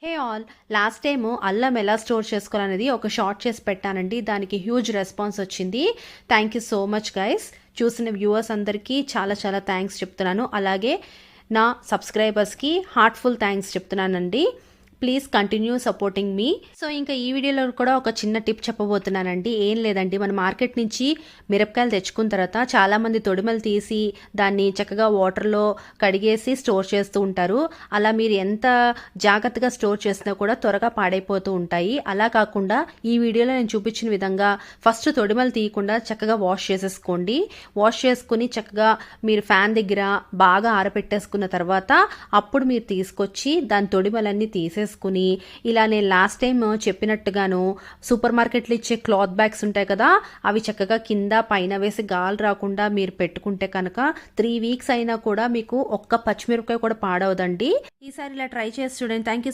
Hey all, last time అల్లం ఎలా store చేసుకోవాలనేది ఒక షార్ట్ చేసి పెట్టానండి. దానికి హ్యూజ్ రెస్పాన్స్ వచ్చింది. Thank you so much guys. చూసిన వ్యూవర్స్ అందరికీ చాలా చాలా థ్యాంక్స్ చెప్తున్నాను. అలాగే నా సబ్స్క్రైబర్స్కి హార్ట్ఫుల్ థ్యాంక్స్ చెప్తున్నానండి. Please continue supporting me. So ఇంకా ఈ వీడియోలో కూడా ఒక చిన్న టిప్ చెప్పబోతున్నానండి. ఏం లేదండి, మన మార్కెట్ నుంచి మిరపకాయలు తెచ్చుకున్న తర్వాత చాలామంది తొడిమలు తీసి దాన్ని చక్కగా వాటర్లో కడిగేసి స్టోర్ చేస్తూ ఉంటారు. అలా మీరు ఎంత జాగ్రత్తగా స్టోర్ చేసినా కూడా త్వరగా పాడైపోతూ ఉంటాయి. అలా కాకుండా ఈ వీడియోలో నేను చూపించిన విధంగా ఫస్ట్ తొడిమలు తీయకుండా చక్కగా వాష్ చేసేసుకోండి. వాష్ చేసుకుని చక్కగా మీరు ఫ్యాన్ దగ్గర బాగా ఆరబెట్టేసుకున్న తర్వాత అప్పుడు మీరు తీసుకొచ్చి దాని తొడిమలన్నీ తీసేసుకుని ఇలా నేను లాస్ట్ టైం చెప్పినట్టుగాను సూపర్ మార్కెట్లో ఇచ్చే క్లాత్ బ్యాగ్స్ ఉంటాయి కదా, అవి చక్కగా కింద పైన వేసి గాలి రాకుండా మీరు పెట్టుకుంటే కనుక 3 వీక్స్ అయినా కూడా మీకు ఒక్క పచ్చిమిరపకాయ కూడా పాడవదండి. ఈసారి ఇలా ట్రై చేసి చూడండి. Thank you.